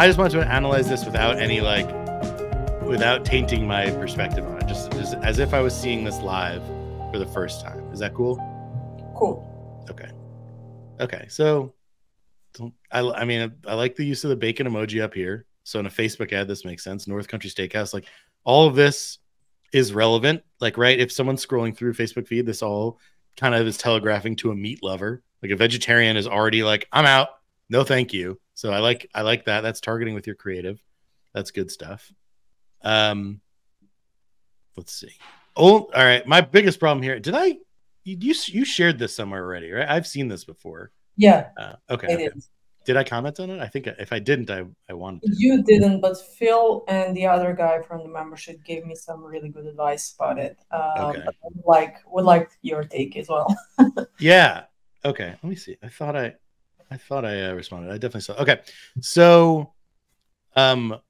I just wanted to analyze this without any without tainting my perspective on it, just as if I was seeing this live for the first time. Is that cool? Cool. Okay. So I mean, I like the use of the bacon emoji up here. So in a Facebook ad, this makes sense. North Country Steakhouse, like all of this is relevant. Like, right, if someone's scrolling through Facebook feed, this all kind of is telegraphing to a meat lover. Like a vegetarian is already like, I'm out. No, thank you. So I like that. That's targeting with your creative. That's good stuff. Let's see. Oh, all right. My biggest problem here. You shared this somewhere already, right? I've seen this before. Yeah. Okay. Did I comment on it? I think if I didn't, I wanted to. You didn't, but Phil and the other guy from the membership gave me some really good advice about it. Okay. Would like your take as well. Yeah. Okay. Let me see. I thought I responded. I definitely saw. Okay. So, all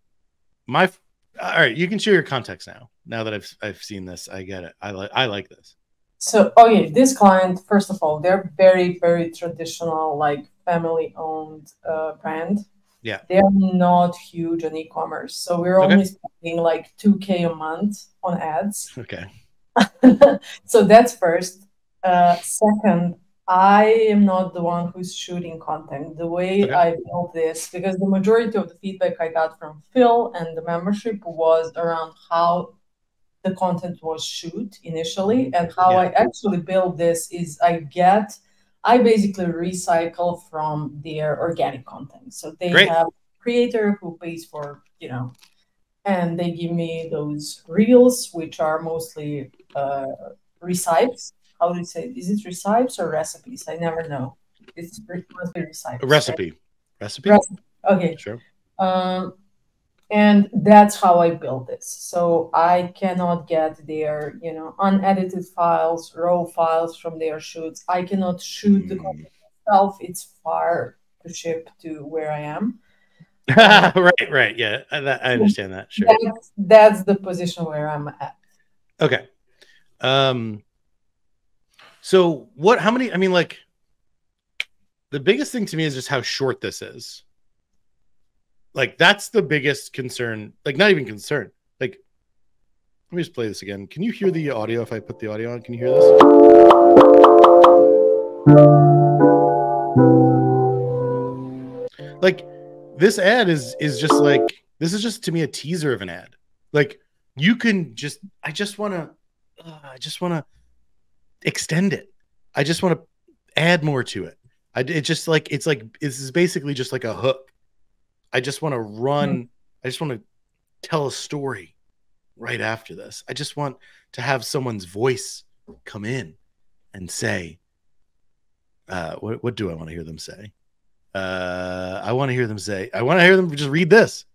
right. You can share your context now. Now that I've seen this, I get it. I like this. So, this client, first of all, they're very, very traditional, like family-owned brand. Yeah. They're not huge on e-commerce. So we're only spending like $2K a month on ads. Okay. So that's first. Second, I am not the one who's shooting content. The way I built this, because the majority of the feedback I got from Phil and the membership was around how the content was shoot initially, and how I actually build this is I basically recycle from their organic content. So they have a creator who pays for, and they give me those reels, which are mostly recipes. How do you say? Is it recipes or recipes? I never know. It must be recipes. Recipe. Right? Recipe. Okay. Sure. And that's how I build this. So I cannot get their, unedited files, raw files from their shoots. I cannot shoot the content myself. It's far to ship to where I am. Right. Yeah, I understand that. Sure. That's the position where I'm at. Okay. So how many, I mean, like, the biggest thing to me is just how short this is. Like, that's the biggest concern. Like, not even concern. Like, let me just play this again. Can you hear the audio if I put the audio on? Can you hear this? Like, this ad is just like, this is just to me a teaser of an ad. Like, you can just, I just want to extend it. I just want to add more to it. This is basically just like a hook. I just want to run. I just want to tell a story right after this. I just want to have someone's voice come in and say, what do I want to hear them say? I want to hear them just read this.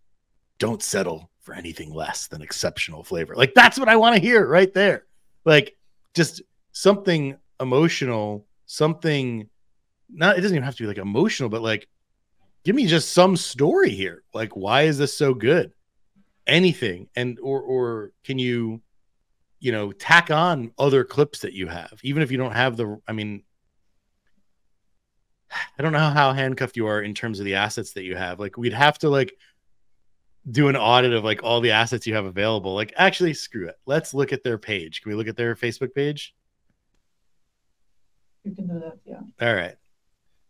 Don't settle for anything less than exceptional flavor. Like, that's what I want to hear right there. Like, just something emotional, something it doesn't even have to be like emotional, but like, give me just some story here. Like, why is this so good? Anything. And, or can you, tack on other clips that you have, even if you don't have I don't know how handcuffed you are in terms of the assets that you have. Like, we'd have to like do an audit of like all the assets you have available. Like, actually, screw it. Let's look at their page. Can we look at their Facebook page? You can do that. Yeah. All right.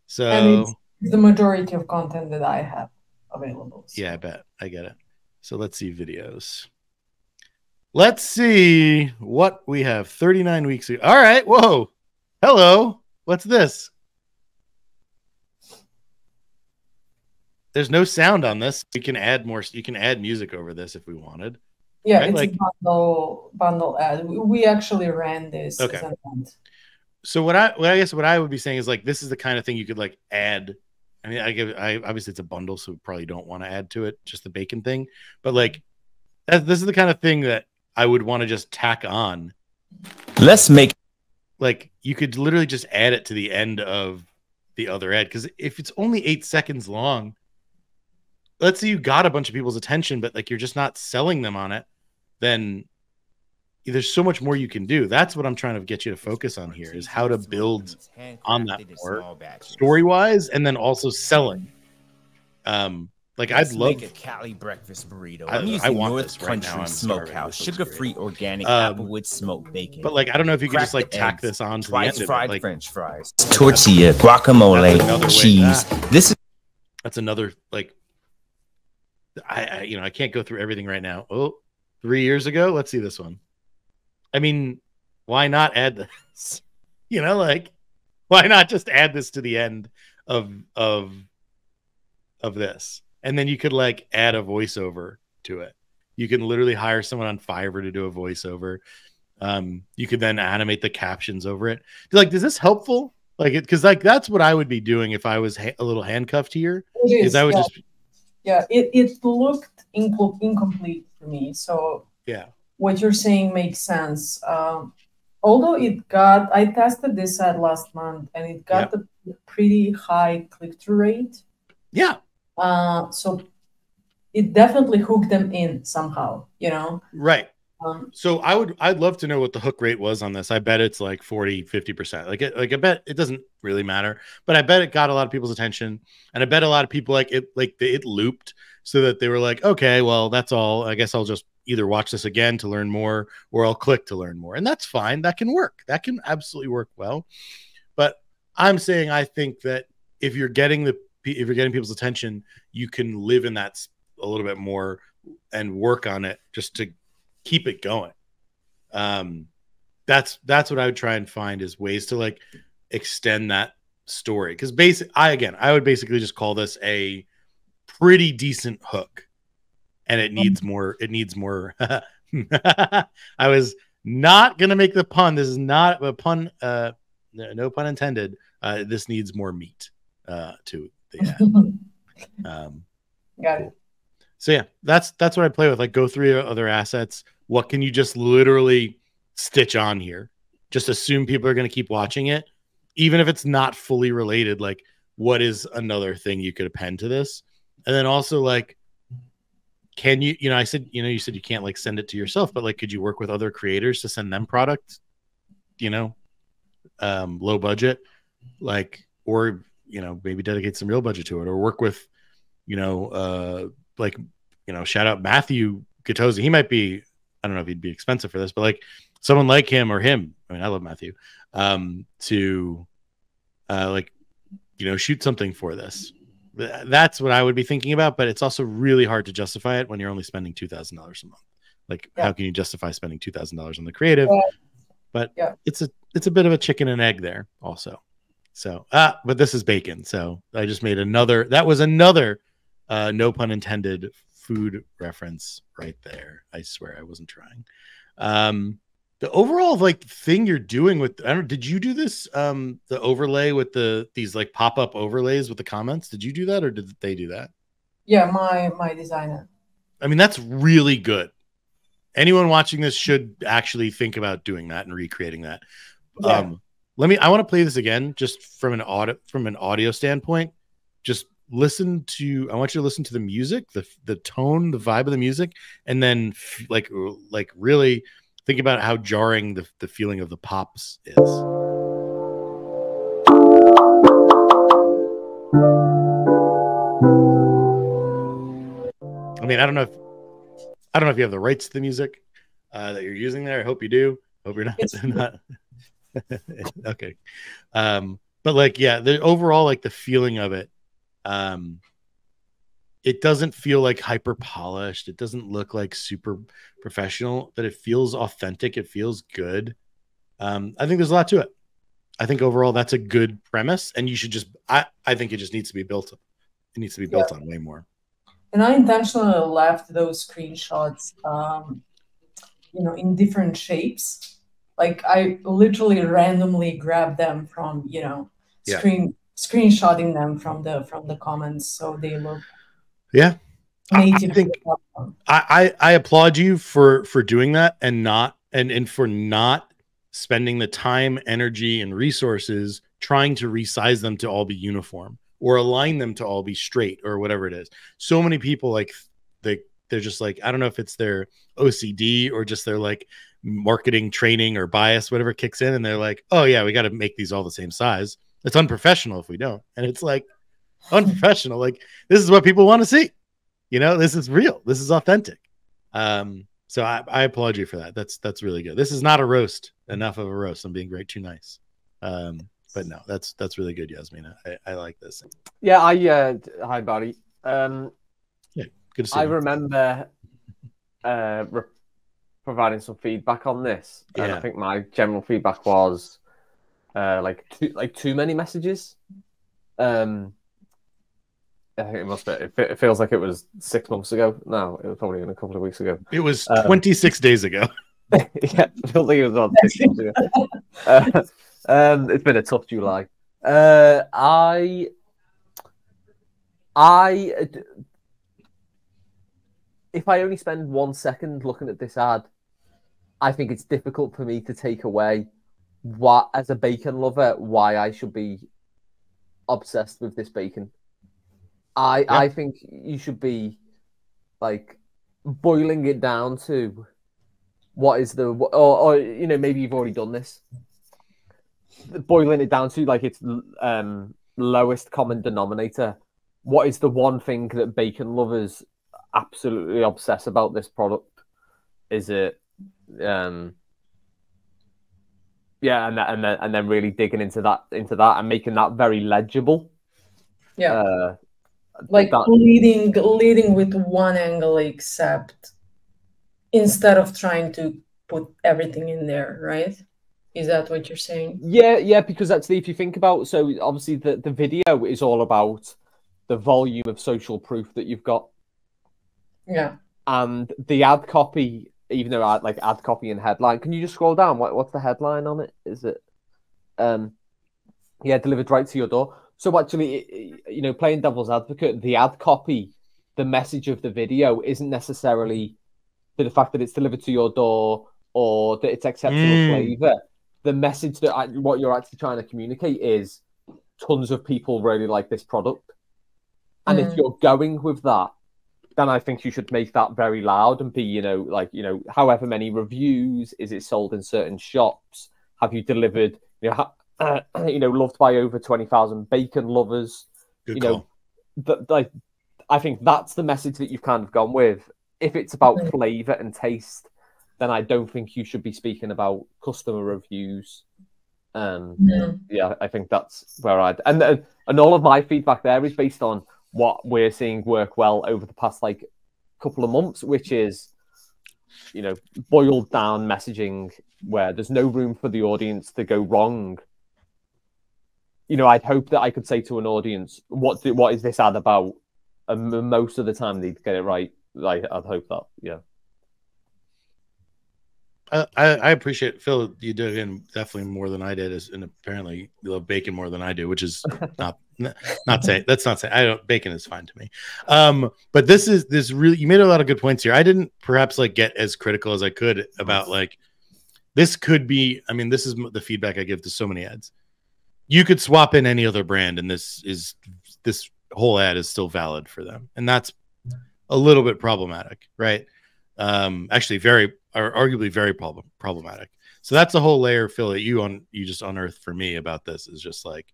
So, and it's the majority of content that I have available. So. Yeah, I bet. I get it. So let's see videos. Let's see what we have. 39 weeks ago. All right. Whoa. Hello. What's this? There's no sound on this. You can add more. You can add music over this if we wanted. Yeah, right? It's a bundle ad. We actually ran this. Okay. As an event. So what I would be saying is like, this is the kind of thing you could like add. I mean, obviously it's a bundle, so we probably don't want to add to it, just the bacon thing. But like, this is the kind of thing that I would want to just tack on. Let's make, like, you could literally just add it to the end of the other ad, because if it's only 8 seconds long, let's say you got a bunch of people's attention, but like you're just not selling them on it, then there's so much more you can do. That's what I'm trying to get you to focus on here, is how to build on that more story-wise, and then also selling. Like, Let's I'd love make a Cali breakfast burrito. I I'm using want North this right now. Country I'm starving. Smokehouse, This looks sugar-free great. organic applewood smoked bacon. But like, I don't know if you could just like Cracked tack eggs, this on to the end twice of fried it. Like, French fries, tortilla, guacamole, cheese. That's another like. I can't go through everything right now. Oh, 3 years ago. Let's see this one. I mean, why not add this? Like, why not just add this to the end of this, and then you could like add a voiceover to it. You can literally hire someone on Fiverr to do a voiceover. You could then animate the captions over it. Like, is this helpful? Like, because like that's what I would be doing if I was a little handcuffed here. It is, I would it looked incomplete for me. So yeah, what you're saying makes sense. Although I tested this ad last month and it got a pretty high click-through rate. Yeah. So it definitely hooked them in somehow, Right. So I'd love to know what the hook rate was on this. I bet it's like 40-50%. I bet it doesn't really matter, but I bet it got a lot of people's attention, and I bet a lot of people it looped so that they were like, okay, well, that's all. I guess I'll just either watch this again to learn more, or I'll click to learn more, and that's fine. That can work. That can absolutely work well. But I'm saying I think that if you're getting people's attention, you can live in that a little bit more and work on it just to keep it going. That's what I would try and find, is ways to like extend that story. Because I would basically just call this a pretty decent hook, and it needs more. I was not gonna make the pun. This is not a pun. No pun intended. This needs more meat to the ad. Got it. So yeah, that's what I play with. Like, go through other assets. What can you just literally stitch on here? Just assume people are going to keep watching it, even if it's not fully related. Like, what is another thing you could append to this? And then also, like, can you, I said, you said you can't like send it to yourself, but like, could you work with other creators to send them product, low budget, like, or, maybe dedicate some real budget to it, or work with, shout out Matthew Gattosi. He might be, I don't know if he'd be expensive for this, but like someone like him or him. I mean, I love Matthew, to shoot something for this. That's what I would be thinking about, but it's also really hard to justify it when you're only spending $2,000 a month. Like, how can you justify spending $2,000 on the creative? But it's a bit of a chicken and egg there also. So, but this is bacon. So I just made another, no pun intended, food reference right there. I swear I wasn't trying. The overall like thing you're doing with, did you do this? The overlay with these like pop-up overlays with the comments. Did you do that, or did they do that? Yeah, my designer. I mean, that's really good. Anyone watching this should actually think about doing that and recreating that. Yeah. I want to play this again, just from an audio standpoint. Just I want you to listen to the music, the tone, the vibe of the music, and then like really think about how jarring the feeling of the pops is. I mean, I don't know if you have the rights to the music that you're using there. I hope you do. Hope you're not. Okay. But like, yeah, the overall, like the feeling of it, it doesn't feel like hyper polished. It doesn't look like super professional, but it feels authentic. It feels good. I think there's a lot to it. I think overall that's a good premise, and you should just, I think it just needs to be built. It needs to be built on way more. And I intentionally left those screenshots, in different shapes. Like, I literally randomly grabbed them from, screenshotting them from the comments, so they look native. I think I applaud you for doing that, and for not spending the time, energy, and resources trying to resize them to all be uniform or align them to all be straight or whatever it is. So many people, like, they're just like, I don't know if it's their OCD or just their like marketing training or bias, whatever kicks in, and they're like, oh yeah, we got to make these all the same size. It's unprofessional if we don't. And it's like, unprofessional. Like, this is what people want to see. You know, this is real. This is authentic. So I applaud you for that. That's really good. This is not a roast. Enough of a roast. I'm being too nice. But no, that's really good, Yasmin. I like this. Yeah, hi Barry. Yeah, good to see I you. remember providing some feedback on this, and I think my general feedback was like too many messages. I think it must be. It feels like it was 6 months ago. No, it was probably a couple of weeks ago. It was 26 days ago. Yeah, I feel like it was on 6 months ago. It's been a tough July. If I only spend 1 second looking at this ad, I think it's difficult for me to take away what, as a bacon lover, why I should be obsessed with this bacon. I think you should be like boiling it down to what is the or you know, maybe you've already done this. Boiling it down to like its lowest common denominator. What is the one thing that bacon lovers absolutely obsess about this product? Is it and then really digging into that and making that very legible. Yeah. Like leading with one angle, except instead of trying to put everything in there, right? Is that what you're saying? Yeah, because actually, if you think about, so obviously the video is all about the volume of social proof that you've got. Yeah. And the ad copy, even though like ad copy and headline, can you just scroll down? What's the headline on it? Is it, delivered right to your door? So actually, you know, playing devil's advocate, the ad copy, the message of the video isn't necessarily the fact that it's delivered to your door or that it's exceptional flavor. The message that what you're actually trying to communicate is tons of people really like this product. And if you're going with that, then I think you should make that very loud and be, you know, like, you know, however many reviews, is it sold in certain shops? Have you delivered, loved by over 20,000 bacon lovers? Good call. Like, I think that's the message that you've kind of gone with. If it's about flavor and taste, then I don't think you should be speaking about customer reviews. I think that's where and all of my feedback there is based on what we're seeing work well over the past like couple of months, which is, you know, boiled down messaging where there's no room for the audience to go wrong. You know, I'd hope that I could say to an audience, what is this ad about? And most of the time they'd get it right. Like, I'd hope that, yeah. I appreciate, Phil, you did definitely more than I did, and apparently you love bacon more than I do, which is not saying that's not saying I don't. Bacon is fine to me, but this really, you made a lot of good points here. I didn't perhaps like get as critical as I could about like this could be. I mean, this is the feedback I give to so many ads. You could swap in any other brand, and this whole ad is still valid for them, and that's a little bit problematic, right? Actually, arguably very problematic. So that's the whole layer, Phil, that you just unearthed for me about this is just like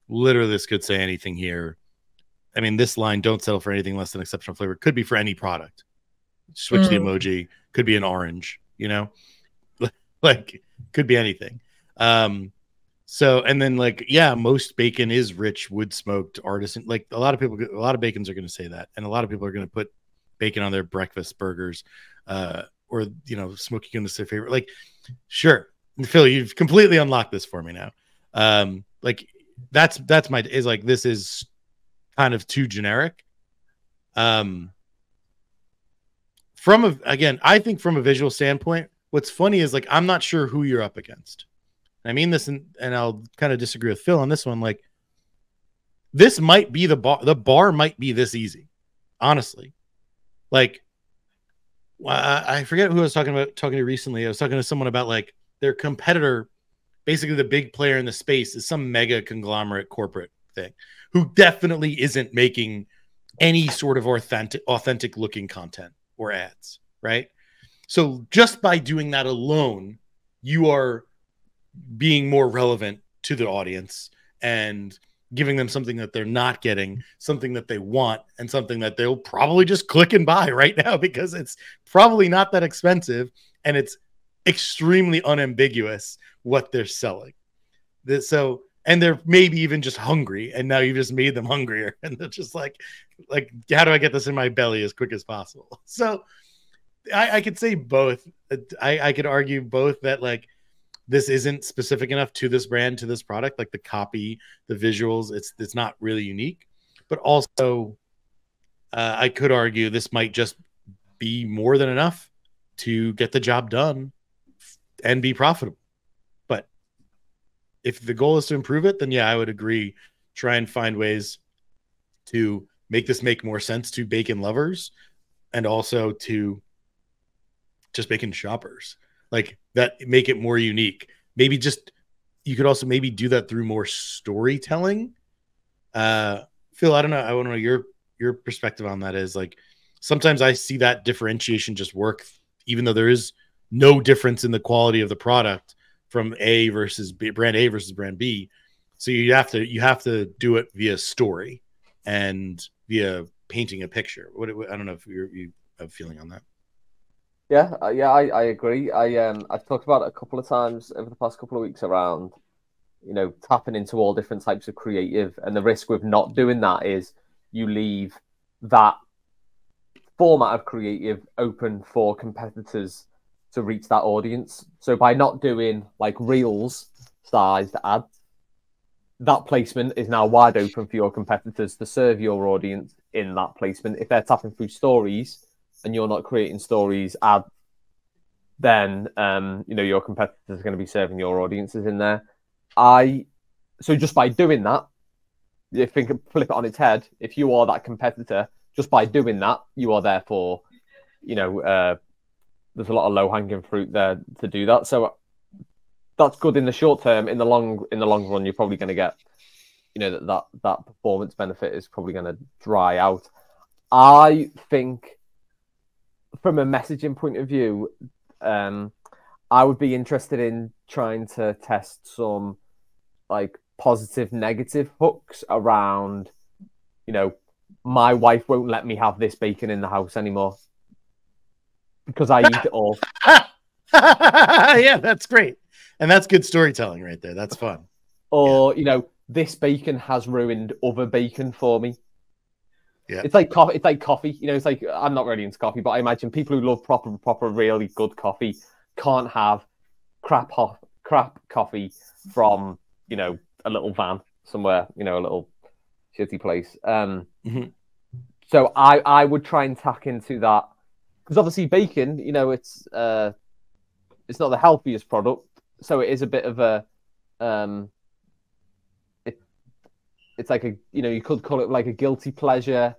literally this could say anything here. I mean, this line, don't settle for anything less than exceptional flavor, could be for any product. Switch the emoji, could be an orange, you know, like could be anything. So, and then like, yeah, most bacon is rich, wood smoked, artisan. Like a lot of bacons are going to say that. And a lot of people are going to put bacon on their breakfast burgers, or, you know, smoky goodness their favorite. Like, sure, Phil, you've completely unlocked this for me now. Like that's like, this is kind of too generic. I think from a visual standpoint, what's funny is like, I'm not sure who you're up against. I mean this, and I'll kind of disagree with Phil on this one. Like, this might be the bar might be this easy, honestly. Like, I forget who I was talking to recently. I was talking to someone about like their competitor, basically the big player in the space is some mega conglomerate corporate thing who definitely isn't making any sort of authentic looking content or ads, right? So just by doing that alone, you are being more relevant to the audience and giving them something that they're not getting, something that they want, and something that they'll probably just click and buy right now because it's probably not that expensive and it's extremely unambiguous what they're selling. So, and they're maybe even just hungry, and now you've just made them hungrier, and they're just like, how do I get this in my belly as quick as possible? So I could say both. I could argue both that like this isn't specific enough to this brand, to this product, like the copy, the visuals, it's not really unique. But also, I could argue this might just be more than enough to get the job done and be profitable. But if the goal is to improve it, then yeah, I would agree. Try and find ways to make this make more sense to bacon lovers and also to just bacon shoppers. Like that, make it more unique. Maybe just, you could also maybe do that through more storytelling. Phil, I don't know. I want to know your perspective on that. Is like, sometimes I see that differentiation just work, even though there is no difference in the quality of the product from A versus B, brand A versus brand B. So you have to do it via story and via painting a picture. I don't know if you have a feeling on that. Yeah, I agree. I've talked about it a couple of times over the past couple of weeks around, tapping into all different types of creative, and the risk with not doing that is you leave that format of creative open for competitors to reach that audience. So by not doing like reels sized ads, that placement is now wide open for your competitors to serve your audience in that placement. If they're tapping through stories and you're not creating stories ad, then your competitors are going to be serving your audiences in there. So just by doing that, if you can flip it on its head, if you are that competitor, just by doing that, you are therefore, there's a lot of low hanging fruit there to do that. So that's good in the short term. In the long run, you're probably going to get, that performance benefit is probably going to dry out. I think from a messaging point of view, I would be interested in trying to test some like positive, negative hooks around, my wife won't let me have this bacon in the house anymore because I eat it all. Yeah, that's great. And that's good storytelling right there. That's fun. Or, this bacon has ruined other bacon for me. Yeah. It's like coffee. It's like coffee. It's like, I'm not really into coffee, but I imagine people who love proper, really good coffee can't have crap coffee from, a little van somewhere, a little shitty place. So I would try and tack into that, because obviously bacon, it's not the healthiest product, so it is a bit of a it's like a, you could call it like a guilty pleasure.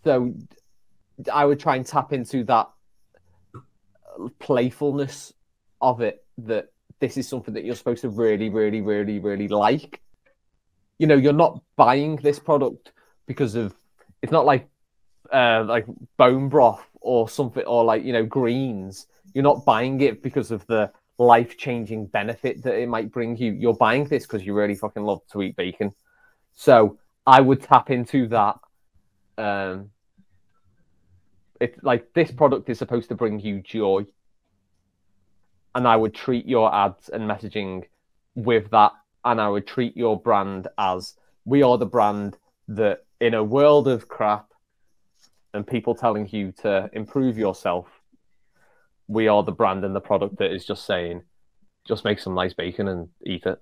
So I would try and tap into that playfulness of it, that this is something that you're supposed to really, really, really, really like. You're not buying this product because of, it's not like bone broth or something, or like, greens. You're not buying it because of the life-changing benefit that it might bring you. You're buying this because you really fucking love to eat bacon. So I would tap into that. It's like, this product is supposed to bring you joy, and I would treat your ads and messaging with that, and I would treat your brand as, we are the brand that, in a world of crap and people telling you to improve yourself, we are the brand and the product that is just saying, just make some nice bacon and eat it.